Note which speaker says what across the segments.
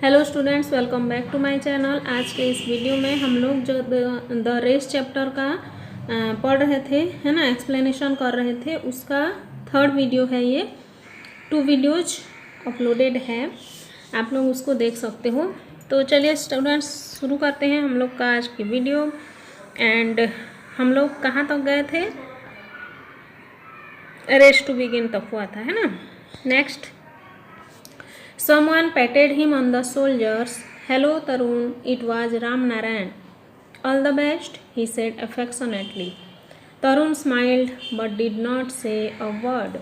Speaker 1: Hello students, welcome back to my channel. आज के इस वीडियो में हम लोग जो द रेस चैप्टर का पढ़ रहे थे, है ना, एक्सप्लेनेशन कर रहे थे, उसका थर्ड वीडियो है ये। 2 वीडियोज अपलोडेड है, आप लोग उसको देख सकते हो। तो चलिए स्टूडेंट्स शुरू करते हैं हम लोग का आज की वीडियो। एंड हम लोग कहाँ तक गए थे? रेस टू बिगिन तक हुआ था, है ना। Next, someone patted him on the shoulders. Hello, Tarun. It was Ram Narayan. All the best, he said affectionately. Tarun smiled but did not say a word.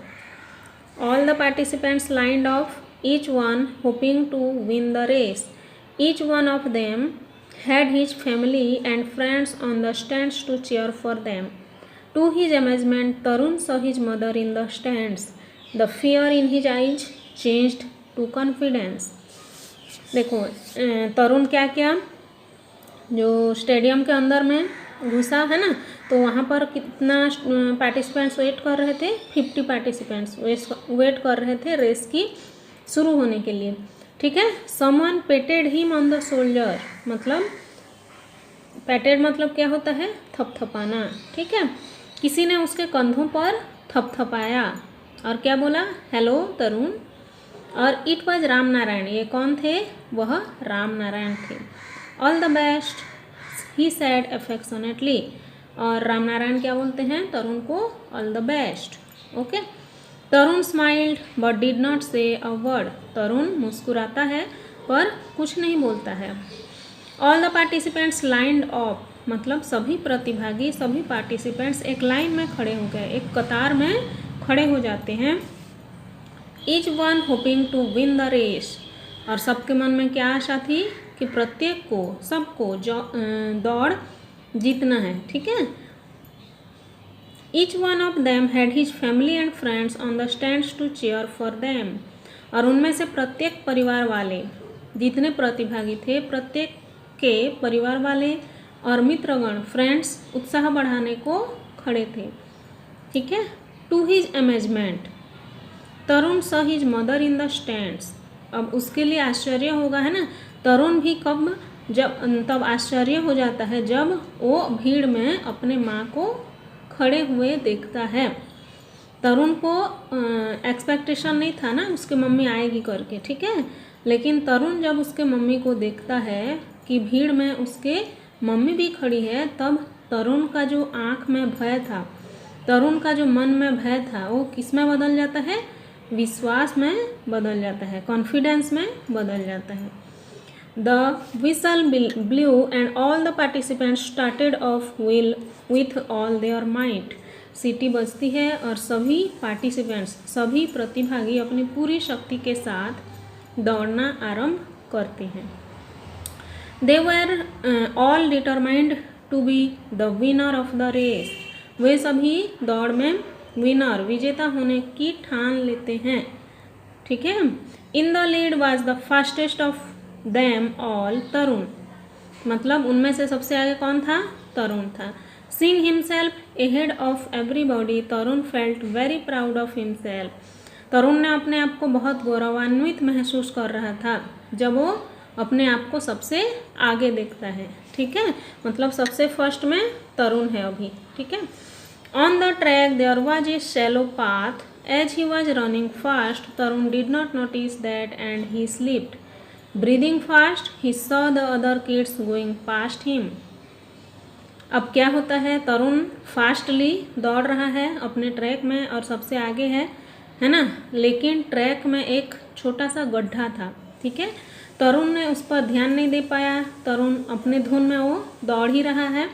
Speaker 1: All the participants lined up, each one hoping to win the race. Each one of them had his family and friends on the stands to cheer for them. To his amazement, Tarun saw his mother in the stands. The fear in his eyes changed to confidence. देखो तरुण क्या किया, जो stadium के अंदर में घुसा, है ना, तो वहाँ पर कितना पार्टिसिपेंट्स वेट कर रहे थे? 50 पार्टिसिपेंट्स वेट कर रहे थे रेस की शुरू होने के लिए। ठीक है। Someone patted him on the shoulder, मतलब पेटेड मतलब क्या होता है? थपथपाना। ठीक है, किसी ने उसके कंधों पर थपथपाया और क्या बोला? हेलो तरुण। और इट वॉज राम नारायण, ये कौन थे? वह राम नारायण थे। All the best he sad affectionately, और राम नारायण क्या बोलते हैं तरुण को? All the best. Okay. Tarun smiled but did not से अ वर्ड, तरुण मुस्कुराता है पर कुछ नहीं बोलता है। All the participants lined up, मतलब सभी प्रतिभागी, सभी पार्टिसिपेंट्स एक लाइन में खड़े हो गए, एक कतार में खड़े हो जाते हैं। Each one hoping to win the race, और सबके मन में क्या आशा थी कि प्रत्येक को, सबको दौड़ जीतना है। ठीक है। Each one of them had his family and friends on the stands to cheer for them, और उनमें से प्रत्येक परिवार वाले, जितने प्रतिभागी थे, प्रत्येक के परिवार वाले और मित्रगण, फ्रेंड्स, उत्साह बढ़ाने को खड़े थे। ठीक है। To his amazement Tarun saw his mother in the stands, अब उसके लिए आश्चर्य होगा, है ना। तरुण भी तब आश्चर्य हो जाता है जब वो भीड़ में अपने माँ को खड़े हुए देखता है। तरुण को एक्सपेक्टेशन नहीं था ना उसके मम्मी आएगी करके, ठीक है, लेकिन तरुण जब उसके मम्मी को देखता है कि भीड़ में उसके मम्मी भी खड़ी है, तब तरुण का जो आँख में भय था, तरुण का जो मन में भय था, वो किस में बदल जाता है? विश्वास में बदल जाता है, कॉन्फिडेंस में बदल जाता है। The whistle blew and all the participants started off with all their might, सीटी बजती है और सभी पार्टिसिपेंट्स, सभी प्रतिभागी अपनी पूरी शक्ति के साथ दौड़ना आरंभ करते हैं। They were all determined to be the winner of the race, वे सभी दौड़ में विनर, विजेता होने की ठान लेते हैं। ठीक है। In the lead was the fastest of them all, Tarun, मतलब उनमें से सबसे आगे कौन था? तरुण था। Seeing himself ahead of everybody, Tarun felt very proud of himself, Tarun ने अपने आप को बहुत गौरवान्वित महसूस कर रहा था जब वो अपने आप को सबसे आगे देखता है। ठीक है, मतलब सबसे फर्स्ट में तरुण है अभी। ठीक है। On the track there was a shallow path. As he was running fast, Tarun did not notice that and he slipped. Breathing fast, he saw the other kids going past him. अब क्या होता है? तरुण fastly दौड़ रहा है अपने track में और सबसे आगे है ना, लेकिन ट्रैक में एक छोटा सा गड्ढा था। ठीक है। तरुण ने उस पर ध्यान नहीं दे पाया, तरुण अपने धुन में वो दौड़ ही रहा है।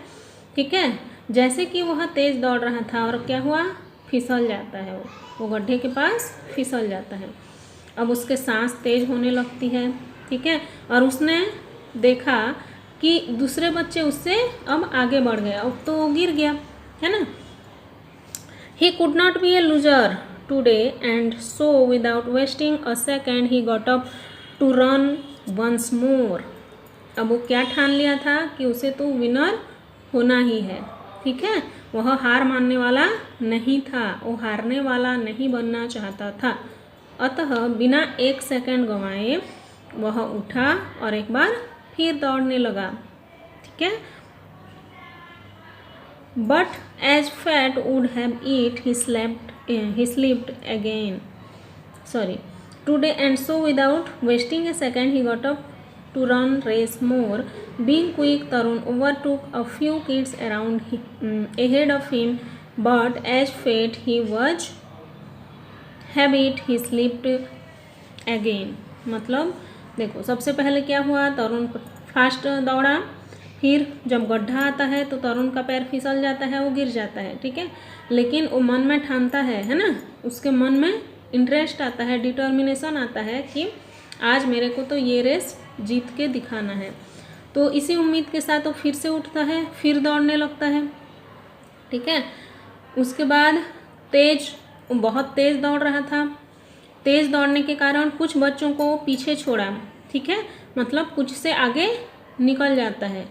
Speaker 1: ठीक है। जैसे कि वह तेज़ दौड़ रहा था और क्या हुआ? फिसल जाता है, वो गड्ढे के पास फिसल जाता है। अब उसके सांस तेज होने लगती है। ठीक है। और उसने देखा कि दूसरे बच्चे उससे अब आगे बढ़ गए, अब तो वो गिर गया, है ना। He could not be a loser today and so without wasting a second he got up to run once more, अब वो क्या ठान लिया था कि उसे तो विनर होना ही है। ठीक है। वह हार मानने वाला नहीं था, वो हारने वाला नहीं बनना चाहता था। अतः बिना एक सेकंड गंवाए वह उठा और एक बार फिर दौड़ने लगा। ठीक है। But as fate would have it he slipped again today, and so without wasting a second he got up to run race more. Being quick, Tarun overtook a few kids ahead of him, but as fate he was habit he slipped again. मतलब देखो, सबसे पहले क्या हुआ, तरुण fast दौड़ा, फिर जब गड्ढा आता है तो तरुण का पैर फिसल जाता है, वो गिर जाता है। ठीक है। लेकिन वो मन में ठानता है ना, उसके मन में इंटरेस्ट आता है, डिटर्मिनेशन आता है कि आज मेरे को तो ये रेस जीत के दिखाना है। तो इसी उम्मीद के साथ वो फिर से उठता है, फिर दौड़ने लगता है। ठीक है। उसके बाद बहुत तेज़ दौड़ रहा था। तेज़ दौड़ने के कारण कुछ बच्चों को पीछे छोड़ा। ठीक है। मतलब कुछ से आगे निकल जाता है,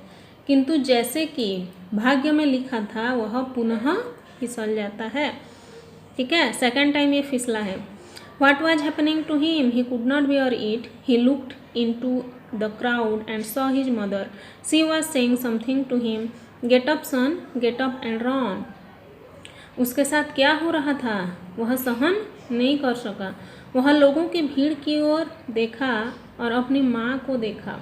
Speaker 1: किंतु जैसे कि भाग्य में लिखा था वह पुनः फिसल जाता है। ठीक है। सेकेंड टाइम ये फिसला है। What was happening to him? He could not bear it. He looked into the crowd and saw his mother. She was saying something to him. Get up, son. Get up and run. उसके साथ क्या हो रहा था, वह सहन नहीं कर सका। वह लोगों की भीड़ की ओर देखा और अपनी माँ को देखा।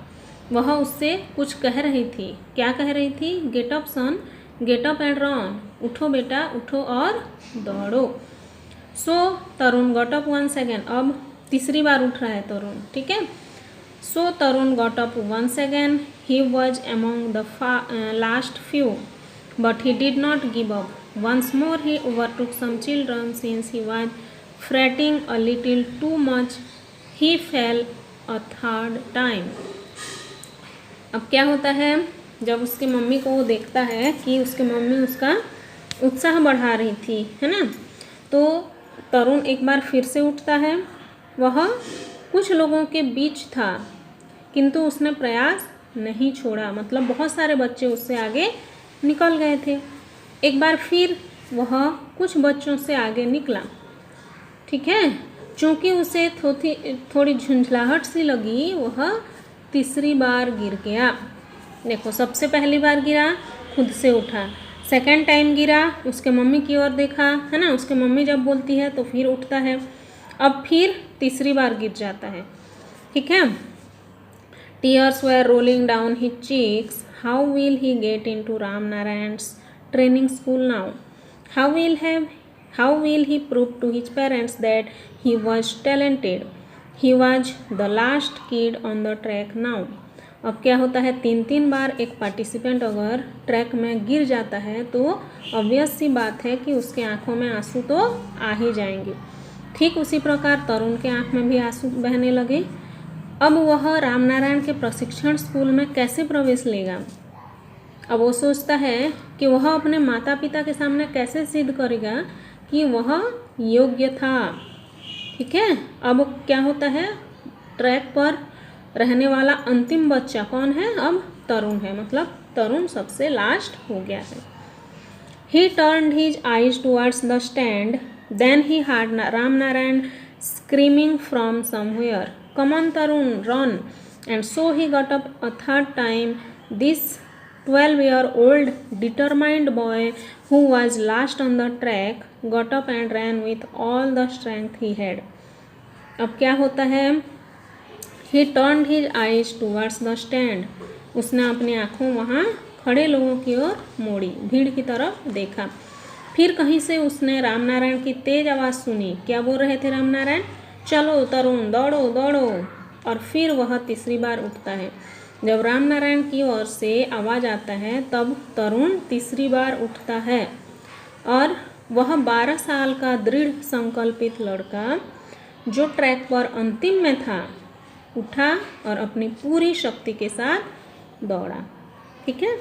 Speaker 1: वह उससे कुछ कह रही थी। क्या कह रही थी? Get up son, get up and run. उठो बेटा, उठो और दौड़ो। So Tarun got up once again. अब तीसरी बार उठ रहा है तरुण। ठीक है। So Tarun got up once again. He was among the last few, but he did not give up. Once more he overtook some children. Since he was fretting a little too much, he fell a third time. अब क्या होता है, जब उसकी mummy को वो देखता है कि उसकी मम्मी उसका उत्साह बढ़ा रही थी, है ना, तो तरुण एक बार फिर से उठता है। वह कुछ लोगों के बीच था, किंतु उसने प्रयास नहीं छोड़ा। मतलब बहुत सारे बच्चे उससे आगे निकल गए थे। एक बार फिर वह कुछ बच्चों से आगे निकला। ठीक है। चूँकि उसे थोड़ी झुंझलाहट सी लगी, वह तीसरी बार गिर गया। देखो, सबसे पहली बार गिरा, खुद से उठा। सेकंड टाइम गिरा, उसके मम्मी की ओर देखा, है ना, उसके मम्मी जब बोलती है तो फिर उठता है। अब फिर तीसरी बार गिर जाता है। ठीक है। Tears were rolling down his cheeks. How will he get into Ram Narayan's training school now? How will he prove to his parents that he was talented? He was the last kid on the track now. अब क्या होता है, 3 बार एक participant अगर track में गिर जाता है तो ऑब्वियस सी बात है कि उसके आंखों में आंसू तो आ ही जाएंगे। ठीक उसी प्रकार तरुण के आंख में भी आंसू बहने लगे। अब वह रामनारायण के प्रशिक्षण स्कूल में कैसे प्रवेश लेगा? अब वो सोचता है कि वह अपने माता पिता के सामने कैसे सिद्ध करेगा कि वह योग्य था। ठीक है। अब क्या होता है, ट्रैक पर रहने वाला अंतिम बच्चा कौन है? अब तरुण है। मतलब तरुण सबसे लास्ट हो गया है। He turned his eyes towards the stand. Then he heard Ramnarayan screaming from somewhere, come on Tarun, run. And so he got up a third time. This 12-year-old determined boy who was last on the track got up and ran with all the strength he had. अब क्या होता है, he turned his eyes towards the stand. उसने अपनी आँखों वहाँ खड़े लोगों की ओर मोड़ी, भीड़ की तरफ देखा। फिर कहीं से उसने रामनारायण की तेज आवाज़ सुनी। क्या बोल रहे थे रामनारायण? चलो तरुण, दौड़ो दौड़ो। और फिर वह तीसरी बार उठता है। जब रामनारायण की ओर से आवाज़ आता है तब तरुण तीसरी बार उठता है और वह 12 साल का दृढ़ संकल्पित लड़का जो ट्रैक पर अंतिम में था, उठा और अपनी पूरी शक्ति के साथ दौड़ा। ठीक है।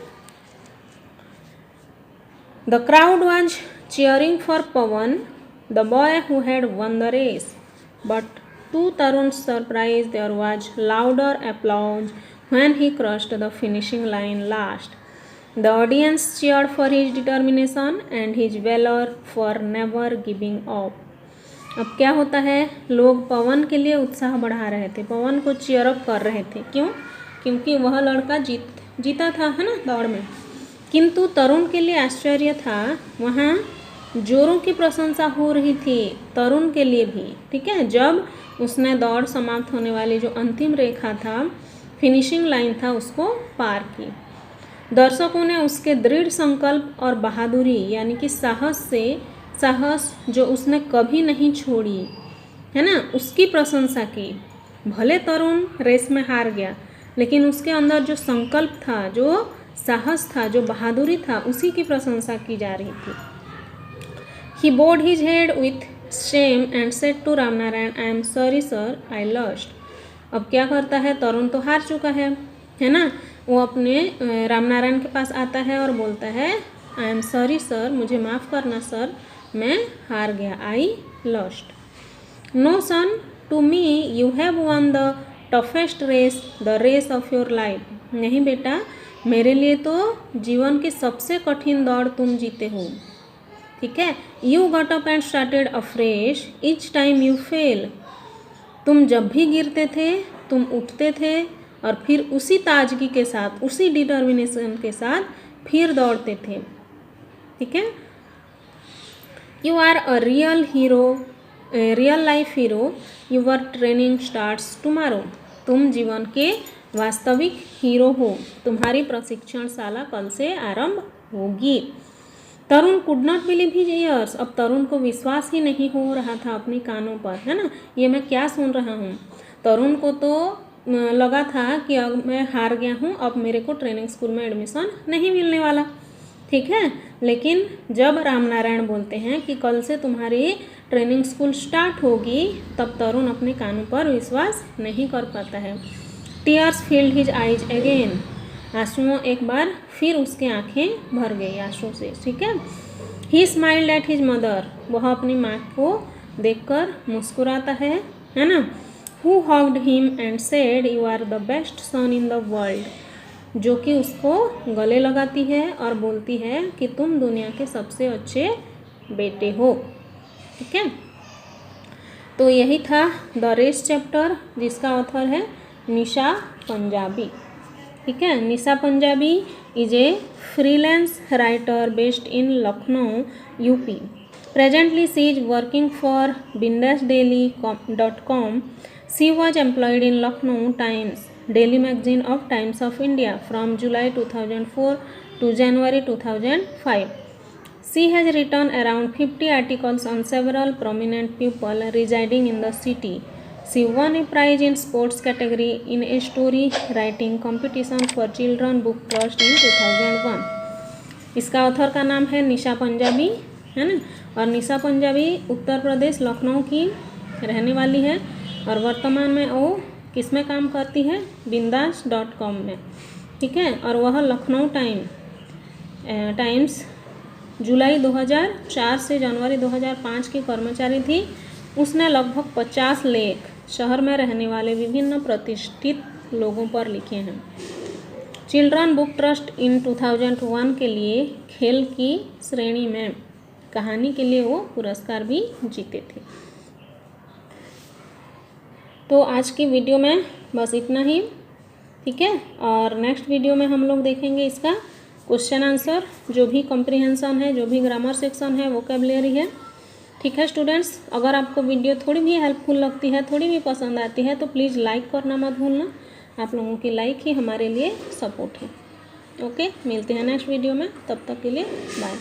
Speaker 1: The crowd was cheering for Pawan, the boy who had won the race. But to Tarun's surprise, there was louder applause when he crossed the finishing line last. The audience cheered for his determination and his valor for never giving up. अब क्या होता है, लोग पवन के लिए उत्साह बढ़ा रहे थे, पवन को चीयर अप कर रहे थे। क्यों? क्योंकि वह लड़का जीता था, है ना, दौड़ में। किंतु तरुण के लिए आश्चर्य था, वहाँ जोरों की प्रशंसा हो रही थी तरुण के लिए भी। ठीक है, जब उसने दौड़ समाप्त होने वाली जो अंतिम रेखा था, फिनिशिंग लाइन था, उसको पार की। दर्शकों ने उसके दृढ़ संकल्प और बहादुरी यानी कि साहस जो उसने कभी नहीं छोड़ी, है ना, उसकी प्रशंसा की। भले तरुण रेस में हार गया, लेकिन उसके अंदर जो संकल्प था, जो साहस था, जो बहादुरी था, उसी की प्रशंसा की जा रही थी। He bowed his head with shame and said to Ramnarayan, I am sorry sir, I lost. अब क्या करता है, तरुण तो हार चुका है ना, वो अपने रामनारायण के पास आता है और बोलता है, I am sorry sir, मुझे माफ़ करना सर, मैं हार गया, I lost. No son, to me you have won the toughest race, the race of your life. नहीं बेटा, मेरे लिए तो जीवन की सबसे कठिन दौड़ तुम जीते हो। ठीक है, you got up and started afresh each time you fail. तुम जब भी गिरते थे तुम उठते थे और फिर उसी ताजगी के साथ, उसी डिटर्मिनेशन के साथ फिर दौड़ते थे। ठीक है, you are a real hero, real life hero, your training starts tomorrow. तुम जीवन के वास्तविक हीरो हो, तुम्हारी प्रशिक्षण शाला कल से आरंभ होगी। Tarun could not believe his ears. अब तरुण को विश्वास ही नहीं हो रहा था अपने कानों पर, है ना, ये मैं क्या सुन रहा हूँ। तरुण को तो लगा था कि अब मैं हार गया हूँ, अब मेरे को ट्रेनिंग स्कूल में एडमिशन नहीं मिलने वाला। ठीक है, लेकिन जब रामनारायण बोलते हैं कि कल से तुम्हारी ट्रेनिंग स्कूल स्टार्ट होगी, तब तरुण अपने कानों पर विश्वास नहीं कर पाता है। Tears field his eyes again. आंसुओं एक बार फिर उसके आंखें भर गई आंसू से। ठीक है, he smiled at his mother. वह अपनी माँ को देखकर मुस्कुराता है ना। Who hugged him and said, you are the best son in the world. जो कि उसको गले लगाती है और बोलती है कि तुम दुनिया के सबसे अच्छे बेटे हो। ठीक है, तो यही था द रेस चैप्टर, जिसका ऑथर है निशा पंजाबी। ठीक है, Nisha Punjabi is a freelance writer based in Lucknow UP. Presently she is working for bindasdaily.com. She was employed in Lucknow Times, daily magazine of Times of India from July 2004 to January 2005. She has written around 50 articles on several prominent people residing in the city. She won a prize in sports category in a story writing competition for Children Book Trust in 2001. इसका author का नाम है निशा पंजाबी, है ना, और निशा पंजाबी उत्तर प्रदेश लखनऊ की रहने वाली है और वर्तमान में वो किस में काम करती है, bindas.com में। ठीक है, और वह लखनऊ टाइम्स जुलाई 2004 से जनवरी 2005 की कर्मचारी थी। उसने लगभग 50 लेख शहर में रहने वाले विभिन्न प्रतिष्ठित लोगों पर लिखे हैं। चिल्ड्रन बुक ट्रस्ट इन 2001 के लिए खेल की श्रेणी में कहानी के लिए वो पुरस्कार भी जीते थे। तो आज की वीडियो में बस इतना ही। ठीक है, और नेक्स्ट वीडियो में हम लोग देखेंगे इसका क्वेश्चन आंसर, जो भी कॉम्प्रिहेंशन है, जो भी ग्रामर सेक्शन है, वोकैबुलरी है। ठीक है स्टूडेंट्स, अगर आपको वीडियो थोड़ी भी हेल्पफुल लगती है, थोड़ी भी पसंद आती है, तो प्लीज़ लाइक करना मत भूलना। आप लोगों की लाइक ही हमारे लिए सपोर्ट है। ओके, मिलते हैं नेक्स्ट वीडियो में, तब तक के लिए बाय।